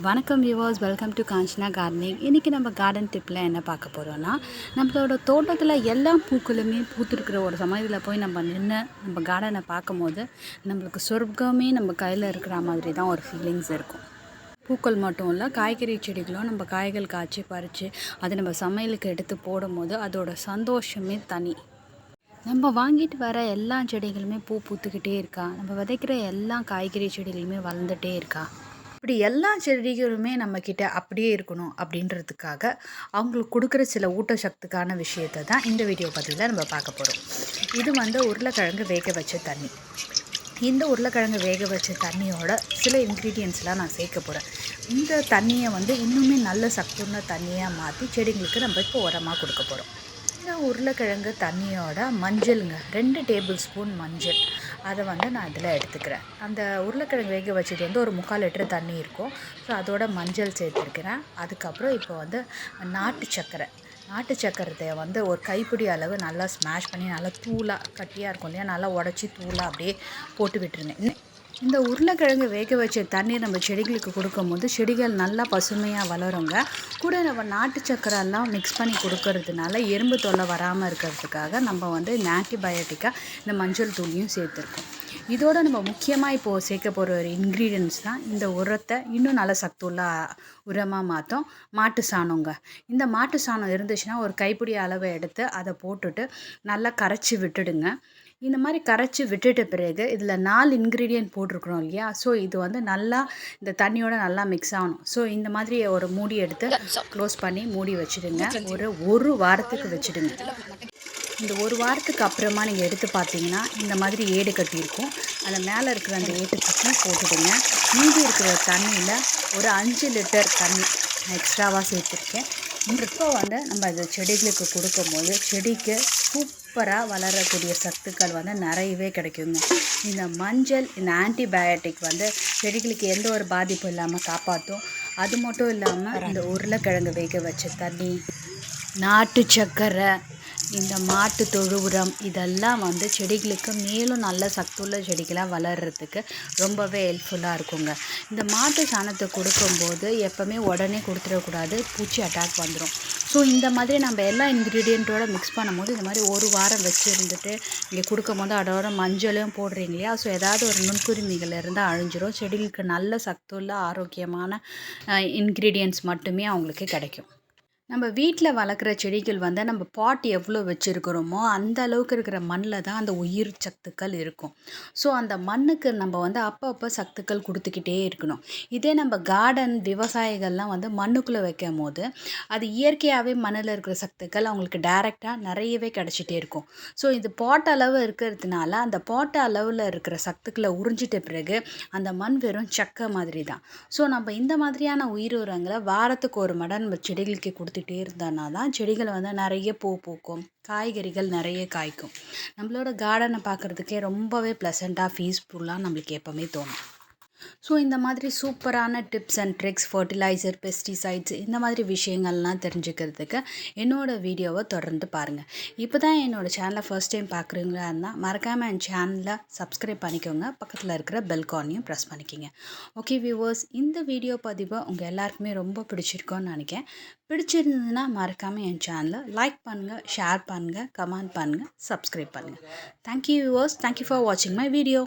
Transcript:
வணக்கம் viewers, welcome to Kanchana gardening. இன்றைக்கி நம்ம கார்டன் டிப்பில் என்ன பார்க்க போகிறோன்னா, நம்மளோட தோட்டத்தில் எல்லா பூக்களுமே பூத்துருக்கிற ஒரு சமயத்தில் போய் நம்ம நின்று நம்ம கார்டனை பார்க்கும்போது நம்மளுக்கு சொர்க்கமே நம்ம கையில் இருக்கிற மாதிரி தான் ஒரு ஃபீலிங்ஸ் இருக்கும். பூக்கள் மட்டும் இல்லை, காய்கறி செடிகளும் நம்ம காய்கள் காய்ச்சி பறித்து அதை நம்ம சமையலுக்கு எடுத்து போடும்போது அதோட சந்தோஷமே தனி. நம்ம வாங்கிட்டு வர எல்லா செடிகளுமே பூ பூத்துக்கிட்டே இருக்கா, நம்ம விதைக்கிற எல்லா காய்கறி செடிகளுமே வளர்ந்துட்டே இருக்கா, இப்படி எல்லா செடிகளுமே நம்மக்கிட்ட அப்படியே இருக்கணும் அப்படின்றதுக்காக அவங்களுக்கு கொடுக்குற சில ஊட்டச்சத்துக்கான விஷயத்தை தான் இந்த வீடியோ பதிவில் நம்ம பார்க்க போகிறோம். இது உருளைக்கிழங்கு வேக வச்ச தண்ணி. இந்த உருளைக்கிழங்கு வேக வச்ச தண்ணியோட சில இன்க்ரீடியன்ஸ்லாம் நான் சேர்க்க போகிறேன். இந்த தண்ணியை இன்னுமே நல்ல சத்துள்ள தண்ணியாக மாற்றி செடிங்களுக்கு நம்ம இப்போ உரமாக கொடுக்க போகிறோம். இந்த உருளைக்கிழங்கு தண்ணியோட மஞ்சளுங்க, 2 டேபிள் ஸ்பூன் மஞ்சள், அதை நான் இதில் எடுத்துக்கிறேன். அந்த உருளைக்கிழங்கு வேக வச்சது ஒரு 3/4 லிட்டர் தண்ணி இருக்கும். ஸோ அதோட மஞ்சள் சேர்த்துருக்கிறேன். அதுக்கப்புறம் இப்போ நாட்டு சக்கரத்தை ஒரு கைப்பிடி அளவு நல்லா ஸ்மாஷ் பண்ணி நல்லா தூளாக கட்டியாக இருக்கும் இல்லையா, நல்லா உடச்சி தூளாக அப்படியே போட்டு விட்டுருங்க. இந்த உருளைக்கிழங்கு வேக வச்ச தண்ணி நம்ம செடிகளுக்கு கொடுக்கும்போது செடிகள் நல்லா பசுமையாக வளருங்க. கூட நம்ம நாட்டு சக்கரெல்லாம் மிக்ஸ் பண்ணி கொடுக்கறதுனால எறும்பு தொல்லை வராமல் இருக்கிறதுக்காக நம்ம இந்த ஆன்டிபயோட்டிக்காக இந்த மஞ்சள் தூளியும் சேர்த்துருக்கோம். இதோட நம்ம முக்கியமாக இப்போது சேர்க்க போகிற ஒரு இன்க்ரீடியன்ஸ் தான் இந்த உரத்தை இன்னும் நல்ல சத்துள்ள உரமாக மாற்றும் மாட்டு சாணங்க. இந்த மாட்டு சாணம் இருந்துச்சுன்னா ஒரு கைப்பிடி அளவை எடுத்து அதை போட்டுட்டு நல்லா கரைச்சி விட்டுடுங்க. இந்த மாதிரி கரைச்சி விட்டுட்ட பிறகு இதில் 4 இன்க்ரீடியன்ட் போட்டிருக்கிறோம் இல்லையா, ஸோ இது நல்லா இந்த தண்ணியோட நல்லா மிக்ஸ் ஆகணும். ஸோ இந்த மாதிரி ஒரு மூடி எடுத்து க்ளோஸ் பண்ணி மூடி வச்சுடுங்க. ஒரு வாரத்துக்கு வச்சுடுங்க. இந்த ஒரு வாரத்துக்கு அப்புறமா நீங்கள் எடுத்து பார்த்தீங்கன்னா இந்த மாதிரி ஏடு கட்டியிருக்கும். அதில் மேலே இருக்கிற அந்த ஏடு கட்டி போட்டுடுங்க. மீதி இருக்கிற தண்ணியில் ஒரு 5 லிட்டர் தண்ணி எக்ஸ்ட்ராவாக சேர்த்துருக்கேன். இப்போ நம்ம அது செடிகளுக்கு கொடுக்கும்போது செடிக்கு சூப்பராக வளரக்கூடிய சத்துக்கள் நிறையவே கிடைக்குங்க. இந்த மஞ்சள், இந்த ஆன்டிபயோட்டிக் செடிகளுக்கு எந்த ஒரு பாதிப்பும் இல்லாமல் காப்பாற்றும். அது மட்டும் இல்லாமல் இந்த உருளைக்கிழங்கு வேக வச்ச தண்ணி, நாட்டு சக்கரை, இந்த மாட்டு தொழு உரம் இதெல்லாம் செடிகளுக்கு மேலும் நல்ல சத்துள்ள செடிகளாக வளர்கிறதுக்கு ரொம்பவே ஹெல்ப்ஃபுல்லாக இருக்குங்க. இந்த மாட்டு சாணத்தை கொடுக்கும்போது எப்போவுமே உடனே கொடுத்துடக்கூடாது, பூச்சி அட்டாக் வந்துடும். ஸோ இந்த மாதிரி நம்ம எல்லா இன்க்ரீடியண்ட்டோடு மிக்ஸ் பண்ணும்போது இந்த மாதிரி ஒரு வாரம் வச்சு இருந்துட்டு இங்கே கொடுக்கும்போது அதோட மஞ்சளும் போடுறீங்க இல்லையா, ஸோ ஏதாவது ஒரு நுண்குருமிகள் இருந்தால் அழிஞ்சிரும். செடிகளுக்கு நல்ல சத்துள்ள ஆரோக்கியமான இன்க்ரீடியன்ட்ஸ் மட்டுமே அவங்களுக்கு கிடைக்கும். நம்ம வீட்டில் வளர்க்குற செடிகள் நம்ம பாட் எவ்வளோ வச்சுருக்கிறோமோ அந்த அளவுக்கு இருக்கிற மண்ணில் தான் அந்த உயிர் சத்துக்கள் இருக்கும். ஸோ அந்த மண்ணுக்கு நம்ம அப்பப்போ சத்துக்கள் கொடுத்துக்கிட்டே இருக்கணும். இதே நம்ம கார்டன் விவசாயிகள்லாம் மண்ணுக்குள்ளே வைக்கும் போது அது இயற்கையாகவே மண்ணில் இருக்கிற சத்துக்கள் அவங்களுக்கு டைரெக்டாக நிறையவே கிடச்சிட்டே இருக்கும். ஸோ இது பாட் அளவு இருக்கிறதுனால அந்த பாட் அளவில் இருக்கிற சத்துக்களை உறிஞ்சிட்ட பிறகு அந்த மண் வெறும் சக்கை மாதிரி தான். ஸோ நம்ம இந்த மாதிரியான உயிர் உரங்களை வாரத்துக்கு ஒரு மடங்கு நம்ம செடிகளுக்கு கொடுத்துட்டே இருந்தோன்னா தான் செடிகள் நிறைய பூ பூக்கும், காய்கறிகள் நிறைய காய்க்கும். நம்மளோட கார்டனை பார்க்குறதுக்கே ரொம்பவே ப்ளசண்ட்டாக பீஸ்ஃபுல்லாக நம்மளுக்கு எப்போவுமே தோணும். ஸோ இந்த மாதிரி சூப்பரான tips and tricks, fertiliser, pesticides இந்த மாதிரி விஷயங்கள்லாம் தெரிஞ்சுக்கிறதுக்கு என்னோடய வீடியோவை தொடர்ந்து பாருங்கள். இப்போ தான் என்னோடய சேனலை ஃபர்ஸ்ட் டைம் பார்க்குறீங்களா இருந்தால் மறக்காமல் என் சேனலை சப்ஸ்கிரைப் பண்ணிக்கோங்க. பக்கத்தில் இருக்கிற பெல்கானையும் ப்ரெஸ் பண்ணிக்கோங்க. ஓகே வியூவர்ஸ், இந்த வீடியோ பதிவை உங்கள் எல்லாருக்குமே ரொம்ப பிடிச்சிருக்கோன்னு நினைக்கிறேன். பிடிச்சிருந்ததுன்னா மறக்காமல் என் சேனலை லைக் பண்ணுங்கள், ஷேர் பண்ணுங்கள், கமெண்ட் பண்ணுங்கள், சப்ஸ்கிரைப் பண்ணுங்கள். தேங்க்யூ வியூவர்ஸ், தேங்க்யூ ஃபார் வாட்சிங் மை வீடியோ.